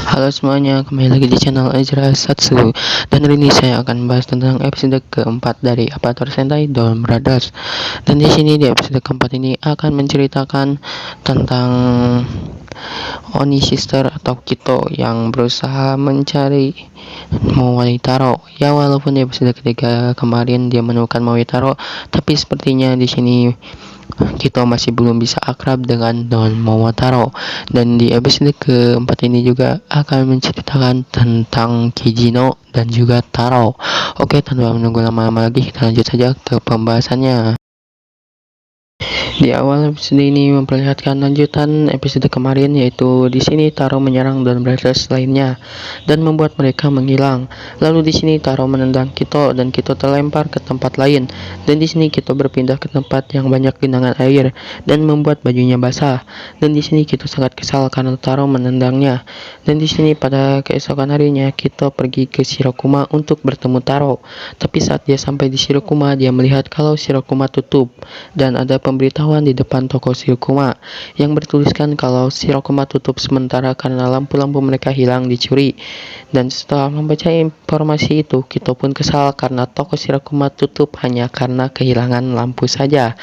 Halo semuanya, kembali lagi di channel Ezra Satsu. Dan hari ini saya akan membahas tentang episode keempat dari Avatar Sentai Dawn Brothers. Dan di sini di episode keempat ini akan menceritakan tentang Oni Sister atau Kito yang berusaha mencari Mowai Taro. Ya, walaupun di episode ketiga kemarin dia menemukan Mowai Taro, tapi sepertinya di sini Kito masih belum bisa akrab dengan Don Momotaro. Dan di episode keempat ini juga akan menceritakan tentang Kijino dan juga Taro. Oke, tanpa menunggu lama-lama lagi, kita lanjut saja ke pembahasannya. Di awal episode ini memperlihatkan lanjutan episode kemarin, yaitu di sini Taro menyerang Dawn Brothers lainnya dan membuat mereka menghilang. Lalu di sini Taro menendang Kito dan Kito terlempar ke tempat lain. Dan di sini Kito berpindah ke tempat yang banyak genangan air dan membuat bajunya basah. Dan di sini Kito sangat kesal karena Taro menendangnya. Dan di sini pada keesokan harinya Kito pergi ke Shirokuma untuk bertemu Taro. Tapi saat dia sampai di Shirokuma, dia melihat kalau Shirokuma tutup dan ada pemberitahuan di depan toko Shirokuma yang bertuliskan kalau Shirokuma tutup sementara karena lampu-lampu mereka hilang dicuri. Dan setelah membaca informasi itu, Kito pun kesal karena toko Shirokuma tutup hanya karena kehilangan lampu saja.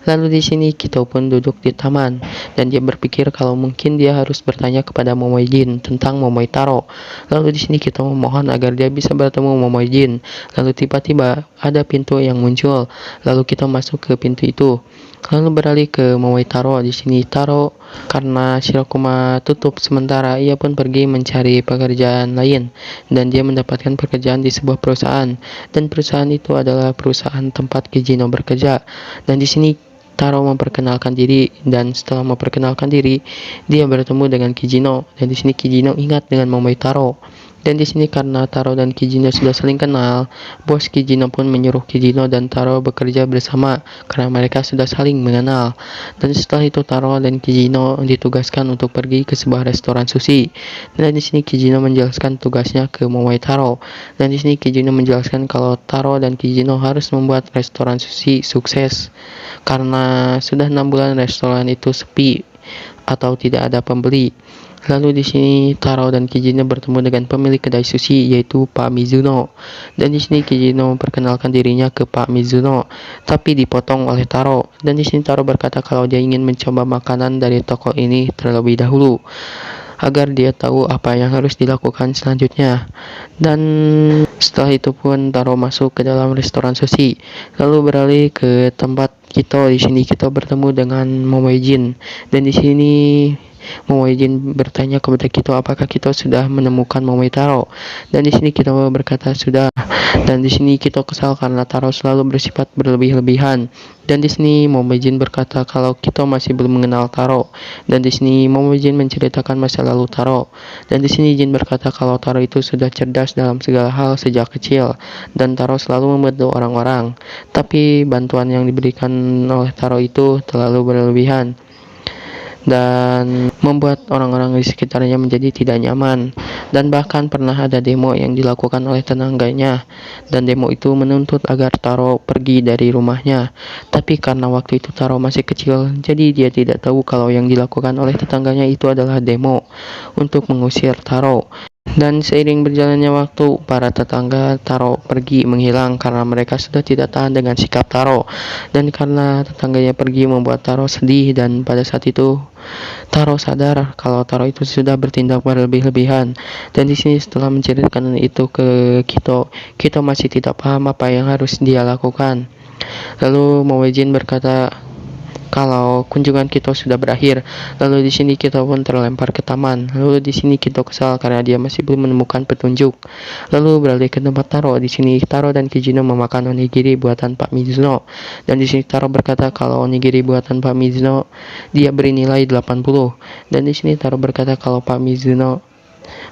Lalu di sini Kito pun duduk di taman dan dia berpikir kalau mungkin dia harus bertanya kepada Momoi Jin tentang Momoi Taro. Lalu di sini Kito memohon agar dia bisa bertemu Momoi Jin. Lalu tiba-tiba ada pintu yang muncul. Lalu Kito masuk ke pintu itu. Lalu beralih ke Momoi Taro. Di sini Taro karena Shirokuma tutup sementara, ia pun pergi mencari pekerjaan lain dan dia mendapatkan pekerjaan di sebuah perusahaan. Dan perusahaan itu adalah perusahaan tempat Kijino bekerja. Dan di sini Taro memperkenalkan diri, dan setelah memperkenalkan diri, dia bertemu dengan Kijino. Dan di sini Kijino ingat dengan Momoi Taro. Dan di sini karena Taro dan Kijino sudah saling kenal, bos Kijino pun menyuruh Kijino dan Taro bekerja bersama karena mereka sudah saling mengenal. Dan setelah itu Taro dan Kijino ditugaskan untuk pergi ke sebuah restoran sushi. Dan di sini Kijino menjelaskan tugasnya ke Momoi Taro. Dan di sini Kijino menjelaskan kalau Taro dan Kijino harus membuat restoran sushi sukses karena sudah 6 bulan restoran itu sepi atau tidak ada pembeli. Lalu di sini Taro dan Kijino bertemu dengan pemilik kedai sushi, yaitu Pak Mizuno. Dan di sini Kijino memperkenalkan dirinya ke Pak Mizuno, tapi dipotong oleh Taro. Dan di sini Taro berkata kalau dia ingin mencoba makanan dari toko ini terlebih dahulu agar dia tahu apa yang harus dilakukan selanjutnya. Dan setelah itu pun Taro masuk ke dalam restoran sushi. Lalu beralih ke tempat Kito. Di sini Kito bertemu dengan Momoi Jin. Dan di sini Momoi Jin bertanya kepada Kito apakah Kito sudah menemukan Momoi Taro. Dan di sini Kito berkata sudah. Dan di sini Kito kesal karena Taro selalu bersifat berlebih-lebihan. Dan di sini Momoi Jin berkata kalau Kito masih belum mengenal Taro. Dan di sini Momoi Jin menceritakan masa lalu Taro. Dan di sini Jin berkata kalau Taro itu sudah cerdas dalam segala hal sejak kecil dan Taro selalu membantu orang-orang. Tapi bantuan yang diberikan oleh Taro itu terlalu berlebihan dan membuat orang-orang di sekitarnya menjadi tidak nyaman. Dan bahkan pernah ada demo yang dilakukan oleh tetangganya, dan demo itu menuntut agar Taro pergi dari rumahnya. Tapi karena waktu itu Taro masih kecil, jadi dia tidak tahu kalau yang dilakukan oleh tetangganya itu adalah demo untuk mengusir Taro. Dan seiring berjalannya waktu, para tetangga Taro pergi menghilang karena mereka sudah tidak tahan dengan sikap Taro. Dan karena tetangganya pergi membuat Taro sedih, dan pada saat itu Taro sadar kalau Taro itu sudah bertindak berlebih-lebihan. Dan di sini setelah menceritakan itu ke Kito, Kito masih tidak paham apa yang harus dia lakukan. Lalu Momoi Jin berkata kalau kunjungan Kito sudah berakhir. Lalu di sini Kito pun terlempar ke taman. Lalu di sini Kito kesal karena dia masih belum menemukan petunjuk. Lalu beralih ke tempat Taro. Di sini Taro dan Kijino memakan onigiri buatan Pak Mizuno. Dan di sini Taro berkata kalau onigiri buatan Pak Mizuno dia beri nilai 80. Dan di sini Taro berkata kalau Pak Mizuno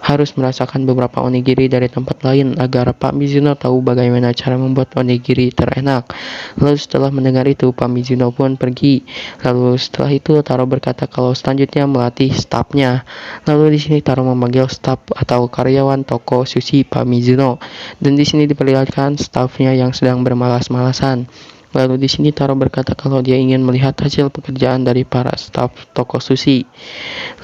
harus merasakan beberapa onigiri dari tempat lain agar Pak Mizuno tahu bagaimana cara membuat onigiri terenak. Lalu setelah mendengar itu, Pak Mizuno pun pergi. Lalu setelah itu Taro berkata kalau selanjutnya melatih stafnya. Lalu di sini Taro memanggil staf atau karyawan toko sushi Pak Mizuno. Dan di sini diperlihatkan stafnya yang sedang bermalas-malasan. Lalu di sini Taro berkata kalau dia ingin melihat hasil pekerjaan dari para staf toko sushi.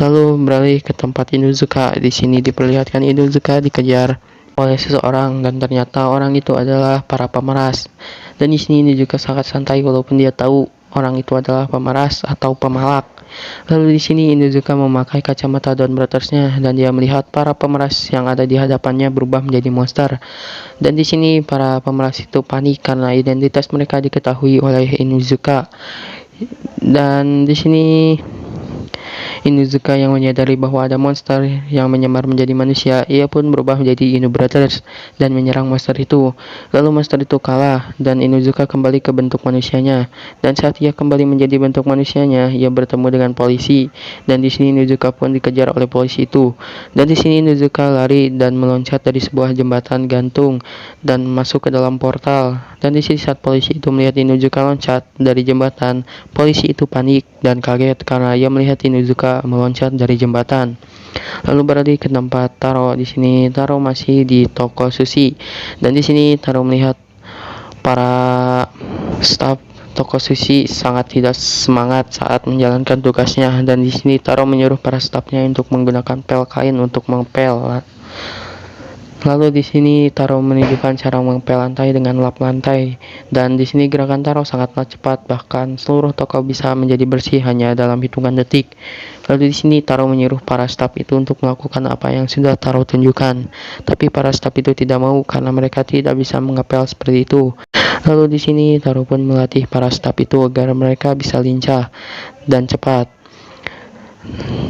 Lalu beralih ke tempat Inuzuka. Di sini diperlihatkan Inuzuka dikejar oleh seseorang dan ternyata orang itu adalah para pemeras. Dan di sini Inuzuka sangat santai walaupun dia tahu orang itu adalah pemeras atau pemalak. Lalu di sini Inuzuka memakai kacamata Dawn Brothersnya dan dia melihat para pemeras yang ada di hadapannya berubah menjadi monster. Dan di sini para pemeras itu panik karena identitas mereka diketahui oleh Inuzuka. Dan di sini Inuzuka yang menyadari bahwa ada monster yang menyamar menjadi manusia, ia pun berubah menjadi Inu Brothers dan menyerang monster itu. Lalu monster itu kalah dan Inuzuka kembali ke bentuk manusianya. Dan saat ia kembali menjadi bentuk manusianya, ia bertemu dengan polisi. Dan di sini Inuzuka pun dikejar oleh polisi itu. Dan di sini Inuzuka lari dan meloncat dari sebuah jembatan gantung dan masuk ke dalam portal. Dan di sini saat polisi itu melihat Inuzuka loncat dari jembatan, polisi itu panik dan kaget karena ia melihat Inuzuka meloncat dari jembatan. Lalu beralih ke tempat Taro. Di sini Taro masih di toko sushi dan di sini Taro melihat para staf toko sushi sangat tidak semangat saat menjalankan tugasnya dan di sini Taro menyuruh para stafnya untuk menggunakan pel kain untuk mengepel. Lalu di sini Taro menunjukkan cara mengepel lantai dengan lap lantai dan di sini gerakan Taro sangatlah cepat, bahkan seluruh toko bisa menjadi bersih hanya dalam hitungan detik. Lalu di sini Taro menyuruh para staf itu untuk melakukan apa yang sudah Taro tunjukkan, tapi para staf itu tidak mau karena mereka tidak bisa mengepel seperti itu. Lalu di sini Taro pun melatih para staf itu agar mereka bisa lincah dan cepat.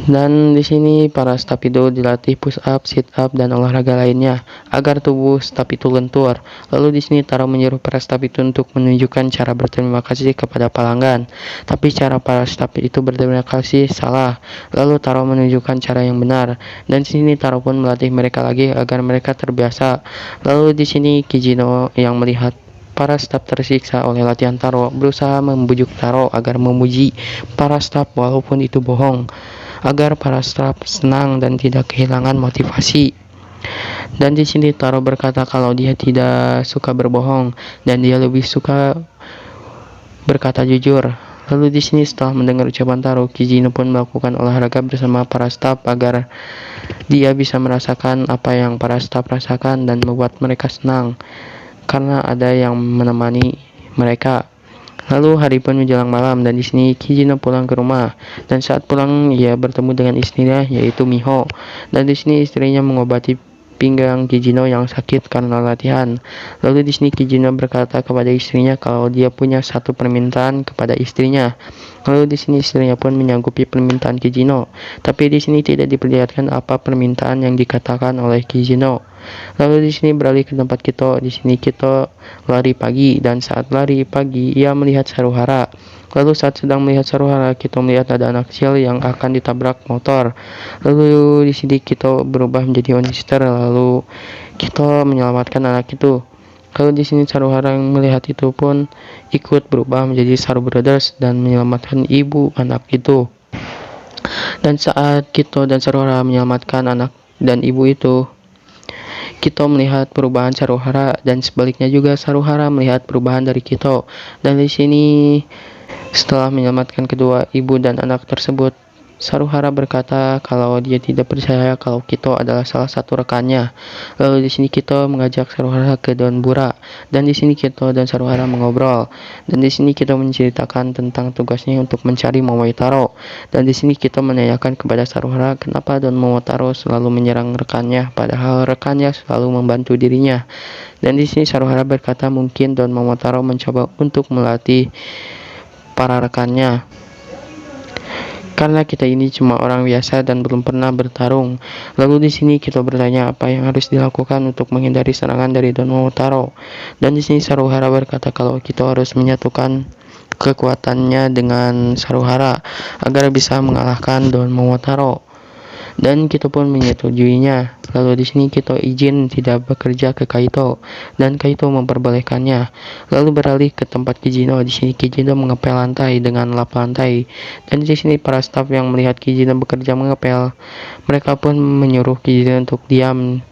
Dan di sini para staf itu dilatih push up, sit up, dan olahraga lainnya agar tubuh staf itu lentur. Lalu di sini Taro menyuruh para staf itu untuk menunjukkan cara berterima kasih kepada pelanggan. Tapi cara para staf itu berterima kasih salah. Lalu Taro menunjukkan cara yang benar. Dan di sini Taro pun melatih mereka lagi agar mereka terbiasa. Lalu di sini Kijino yang melihat para staf tersiksa oleh latihan Taro berusaha membujuk Taro agar memuji para staf walaupun itu bohong, agar para staf senang dan tidak kehilangan motivasi. Dan di sini Taro berkata kalau dia tidak suka berbohong dan dia lebih suka berkata jujur. Lalu di sini setelah mendengar ucapan Taro, Kijino pun melakukan olahraga bersama para staf agar dia bisa merasakan apa yang para staf rasakan dan membuat mereka senang karena ada yang menemani mereka. Lalu hari pun menjelang malam dan di sini Kijino pulang ke rumah dan saat pulang ia bertemu dengan istrinya yaitu Miho dan di sini istrinya mengobati pinggang Kijino yang sakit karena latihan. Lalu di sini Kijino berkata kepada istrinya kalau dia punya satu permintaan kepada istrinya. Lalu di sini istrinya pun menyanggupi permintaan Kijino, tapi di sini tidak diperlihatkan apa permintaan yang dikatakan oleh Kijino. Lalu di sini beralih ke tempat Kito. Di sini Kito lari pagi dan saat lari pagi ia melihat Saruhara. Lalu saat sedang melihat Saruhara, Kito melihat ada anak kecil yang akan ditabrak motor. Lalu di sini Kito berubah menjadi monster. Lalu Kito menyelamatkan anak itu. Lalu di sini Saruhara yang melihat itu pun ikut berubah menjadi Saru Brothers dan menyelamatkan ibu anak itu. Dan saat Kito dan Saruhara menyelamatkan anak dan ibu itu, Kito melihat perubahan Saruhara dan sebaliknya juga Saruhara melihat perubahan dari Kito. Dan di sini setelah menyelamatkan kedua ibu dan anak tersebut, Saruhara berkata kalau dia tidak percaya kalau Kito adalah salah satu rekannya. Lalu di sini Kito mengajak Saruhara ke Donbura dan di sini Kito dan Saruhara mengobrol. Dan di sini Kito menceritakan tentang tugasnya untuk mencari Momotaro. Dan di sini Kito menanyakan kepada Saruhara kenapa Don Momotaro selalu menyerang rekannya padahal rekannya selalu membantu dirinya. Dan di sini Saruhara berkata mungkin Don Momotaro mencoba untuk melatih para rekannya. Karena kita ini cuma orang biasa dan belum pernah bertarung. Lalu di sini kita bertanya apa yang harus dilakukan untuk menghindari serangan dari Don Momotaro. Dan di sini Saruhara berkata kalau kita harus menyatukan kekuatannya dengan Saruhara agar bisa mengalahkan Don Momotaro. Dan Kito pun menyetujuinya. Lalu di sini Kito izin tidak bekerja ke Kaito dan Kaito memperbolehkannya. Lalu beralih ke tempat Kijino. Di sini Kijino mengepel lantai dengan lap lantai. Dan di sini para staf yang melihat Kijino bekerja mengepel, mereka pun menyuruh Kijino untuk diam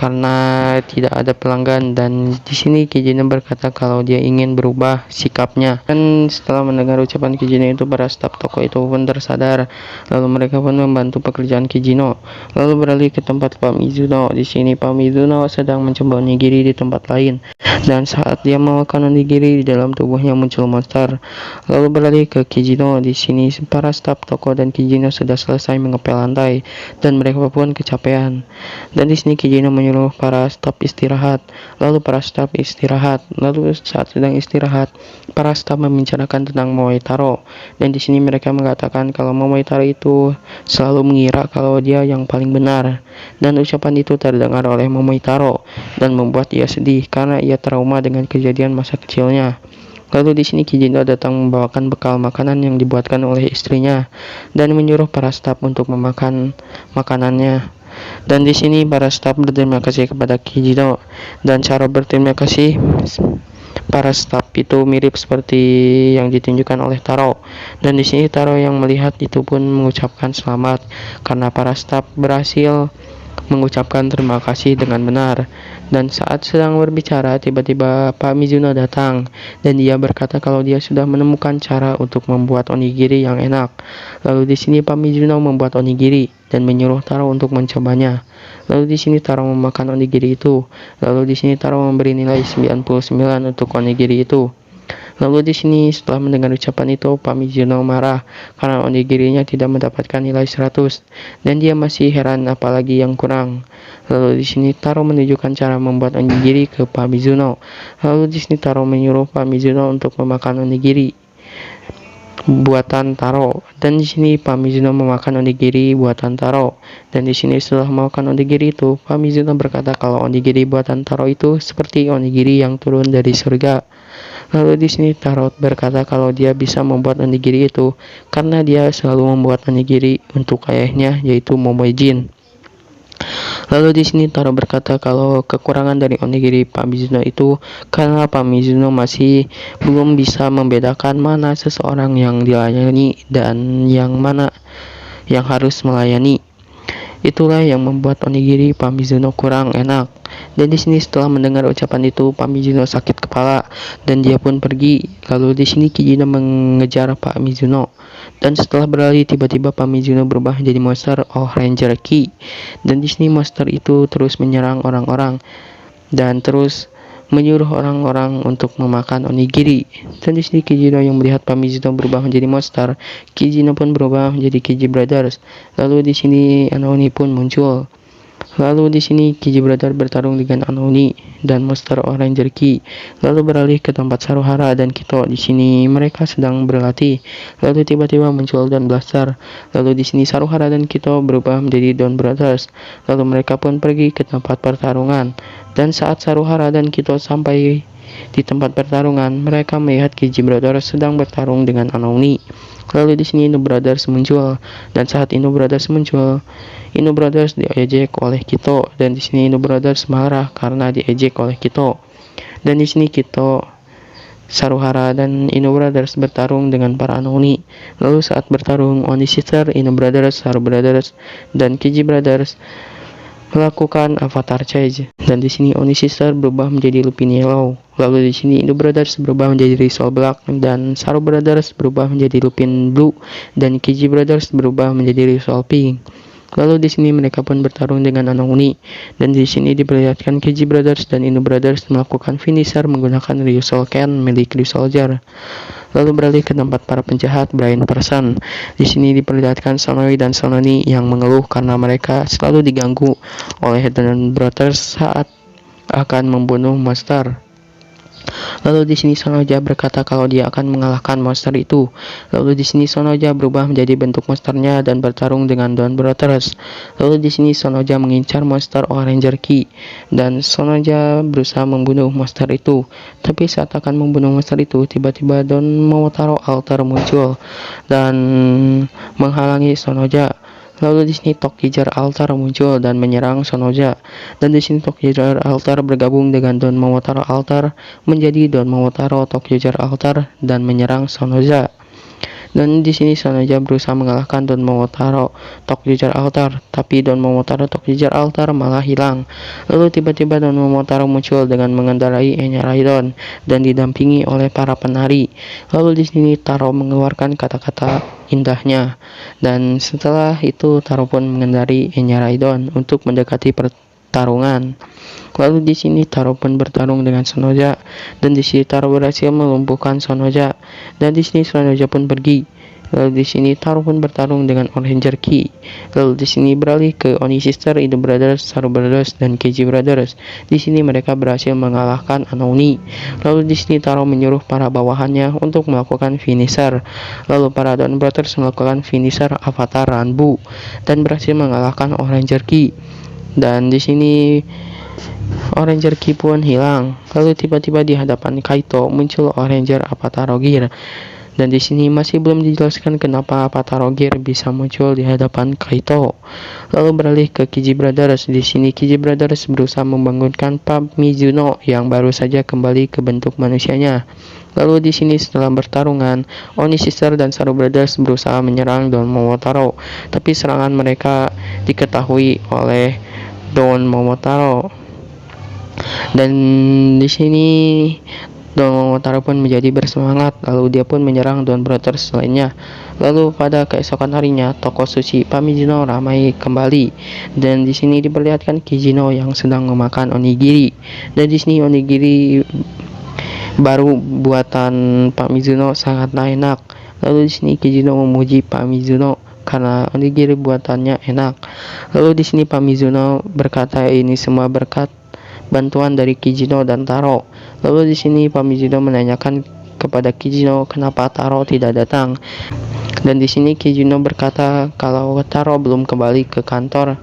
karena tidak ada pelanggan. Dan di sini Kijino berkata kalau dia ingin berubah sikapnya. Dan setelah mendengar ucapan Kijino itu, para staf toko itu pun tersadar. Lalu mereka pun membantu pekerjaan Kijino. Lalu beralih ke tempat Pak Mizuno. Di sini Pak Mizuno sedang mencoba onigiri di tempat lain. Dan saat dia memakan onigiri, di dalam tubuhnya muncul monster. Lalu beralih ke Kijino. Di sini para staf toko dan Kijino sudah selesai mengepel lantai dan mereka pun kecapean. Dan di sini Kijino menyuruh para staf istirahat. Lalu para staf istirahat. Lalu saat sedang istirahat, para staf membicarakan tentang Momotaro. Dan di sini mereka mengatakan kalau Momotaro itu selalu mengira kalau dia yang paling benar. Dan ucapan itu terdengar oleh Momotaro dan membuat ia sedih karena ia trauma dengan kejadian masa kecilnya. Lalu di sini Kijino datang membawakan bekal makanan yang dibuatkan oleh istrinya dan menyuruh para staf untuk memakan makanannya. Dan di sini para staf berterima kasih kepada Kijino, dan cara berterima kasih para staf itu mirip seperti yang ditunjukkan oleh Taro. Dan di sini Taro yang melihat itu pun mengucapkan selamat karena para staf berhasil mengucapkan terima kasih dengan benar. Dan saat sedang berbicara, tiba-tiba Pak Mizuno datang dan dia berkata kalau dia sudah menemukan cara untuk membuat onigiri yang enak. Lalu di sini Pak Mizuno membuat onigiri dan menyuruh Taro untuk mencobanya. Lalu di sini Taro memakan onigiri itu. Lalu di sini Taro memberi nilai 99 untuk onigiri itu. Lalu di sini setelah mendengar ucapan itu, Pak Mizuno marah karena onigirinya tidak mendapatkan nilai 100 dan dia masih heran apalagi yang kurang. Lalu di sini Taro menunjukkan cara membuat onigiri ke Pak Mizuno. Lalu di sini Taro menyuruh Pak Mizuno untuk memakan onigiri buatan Taro. Dan di sini Pak Mizuno memakan onigiri buatan Taro. Dan di sini setelah memakan onigiri itu, Pak Mizuno berkata kalau onigiri buatan Taro itu seperti onigiri yang turun dari surga. Lalu di sini Taro berkata kalau dia bisa membuat onigiri itu karena dia selalu membuat onigiri untuk ayahnya, yaitu Momojin. Lalu di sini Taro berkata kalau kekurangan dari onigiri Pak Mizuno itu karena Pak Mizuno masih belum bisa membedakan mana seseorang yang dilayani dan yang mana yang harus melayani. Itulah yang membuat onigiri Pak Mizuno kurang enak. Dan di sini setelah mendengar ucapan itu, Pak Mizuno sakit kepala dan dia pun pergi. Lalu di sini Kijino mengejar Pak Mizuno. Dan setelah berlari, tiba-tiba Pak Mizuno berubah menjadi monster Ranger Ki. Dan di sini monster itu terus menyerang orang-orang dan terus menyuruh orang-orang untuk memakan onigiri. Dan di sini Kijino yang melihat Pak Mizuno berubah menjadi monster, Kijino pun berubah menjadi Kiji Brothers. Lalu di sini Anouni pun muncul. Lalu di sini Kiji Brothers bertarung dengan Anouni dan monster Ranger Ki. Lalu beralih ke tempat Saruhara dan Kito. Di sini mereka sedang berlatih. Lalu tiba-tiba muncul Don Blaster. Lalu di sini Saruhara dan Kito berubah menjadi Don Brothers. Lalu mereka pun pergi ke tempat pertarungan. Dan saat Saruhara dan Kito sampai di tempat pertarungan, mereka melihat Kiji Brothers sedang bertarung dengan Anouni. Lalu di sini Inu Brothers muncul, dan saat Inu Brothers muncul, Inu Brothers diejek oleh Kito, dan di sini Inu Brothers marah karena diejek oleh Kito. Dan di sini Kito, Saruhara dan Inu Brothers bertarung dengan para Anouni. Lalu saat bertarung, Oni Sister, Inu Brothers, Saru Brothers, dan Kiji Brothers melakukan Avatar Change. Dan di sini Oni Sister berubah menjadi Lupin Yellow. Lalu di sini Inu Brothers berubah menjadi Risol Black dan Saru Brothers berubah menjadi Lupin Blue dan Kiji Brothers berubah menjadi Risol Pink. Lalu di sini mereka pun bertarung dengan Anouni, dan di sini diperlihatkan Kiji Brothers dan Inu Brothers melakukan finisher menggunakan Ryusou Ken milik Ryusoulger. Lalu beralih ke tempat para penjahat Brain Person. Di sini diperlihatkan Sonoi dan Sononi yang mengeluh karena mereka selalu diganggu oleh Don Brothers saat akan membunuh monster. Lalu di sini Sonoja berkata kalau dia akan mengalahkan monster itu. Lalu di sini Sonoja berubah menjadi bentuk monsternya dan bertarung dengan Don Brothers. Lalu di sini Sonoja mengincar monster Ranger Ki dan Sonoja berusaha membunuh monster itu. Tapi saat akan membunuh monster itu, tiba-tiba Don Momotaro Alter muncul dan menghalangi Sonoja. Lalu di sini Tokijar Altar muncul dan menyerang Sonoja. Dan di sini Tokijar Altar bergabung dengan Don Momotaro Altar menjadi Don Momotaro Tokijar Altar dan menyerang Sonoja. Dan di sini Sonoja berusaha mengalahkan Don Momotaro Tok Jejar Altar, tapi Don Momotaro Tok Jejar Altar malah hilang. Lalu tiba-tiba Don Momotaro muncul dengan mengendarai Enya Raidon dan didampingi oleh para penari. Lalu di sini Taro mengeluarkan kata-kata indahnya, dan setelah itu Taro pun mengendarai Enya Raidon untuk mendekati pertarungan. Lalu di sini Taro pun bertarung dengan Sonoja, dan di sini Taro berhasil melumpuhkan Sonoja, dan di sini Sonoja pun pergi. Lalu di sini Taro pun bertarung dengan Oranger Key. Lalu di sini beralih ke Oni Sister, Indo Brothers, Saru Brothers, dan Keiji Brothers. Di sini mereka berhasil mengalahkan Anouni. Lalu di sini Taro menyuruh para bawahannya untuk melakukan finisher. Lalu para Don Brothers melakukan finisher Avatar Ranbu dan berhasil mengalahkan Oranger Key. Dan di sini Oranger Key pun hilang. Lalu tiba-tiba di hadapan Kaito muncul Oranger Avatar Gear. Dan di sini masih belum dijelaskan kenapa Avatar Gear bisa muncul di hadapan Kaito. Lalu beralih ke Keiji Brothers. Di sini Keiji Brothers berusaha membangunkan Pub Mizuno yang baru saja kembali ke bentuk manusianya. Lalu di sini setelah bertarungan, Oni Sister dan Saru Brothers berusaha menyerang Don Momotaro, tapi serangan mereka diketahui oleh Don Momotaro. Dan di sini Don Momotaro pun menjadi bersemangat, lalu dia pun menyerang Don Brothers lainnya. Lalu pada keesokan harinya, toko sushi Pamijino ramai kembali, dan di sini diperlihatkan Kijino yang sedang memakan onigiri. Dan di sini onigiri baru buatan Pak Mizuno sangat enak. Lalu di sini Kijino memuji Pak Mizuno karena onigiri buatannya enak. Lalu di sini Pak Mizuno berkata ini semua berkat bantuan dari Kijino dan Taro. Lalu di sini Pak Mizuno menanyakan kepada Kijino kenapa Taro tidak datang. Dan di sini Kijino berkata kalau Taro belum kembali ke kantor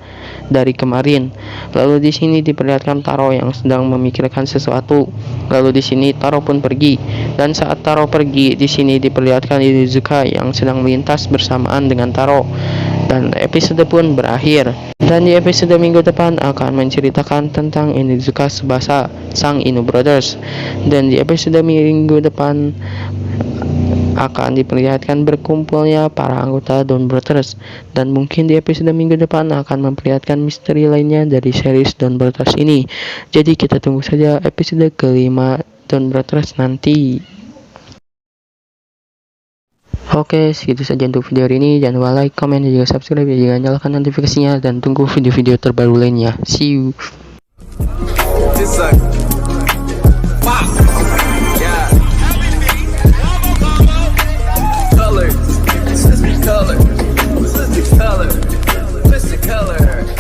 dari kemarin. Lalu di sini diperlihatkan Taro yang sedang memikirkan sesuatu. Lalu di sini Taro pun pergi. Dan saat Taro pergi, di sini diperlihatkan Inuzuka yang sedang melintas bersamaan dengan Taro. Dan episode pun berakhir. Dan di episode minggu depan akan menceritakan tentang Inuzuka Tsubasa sang Inu Brothers. Dan di episode minggu depan akan diperlihatkan berkumpulnya para anggota Don Brothers. Dan mungkin di episode minggu depan akan memperlihatkan misteri lainnya dari series Don Brothers ini. Jadi kita tunggu saja episode kelima Don Brothers nanti. Oke, segitu saja untuk video hari ini. Jangan lupa like, comment, dan juga subscribe, dan juga nyalakan notifikasinya, dan tunggu video-video terbaru lainnya. See you. Color.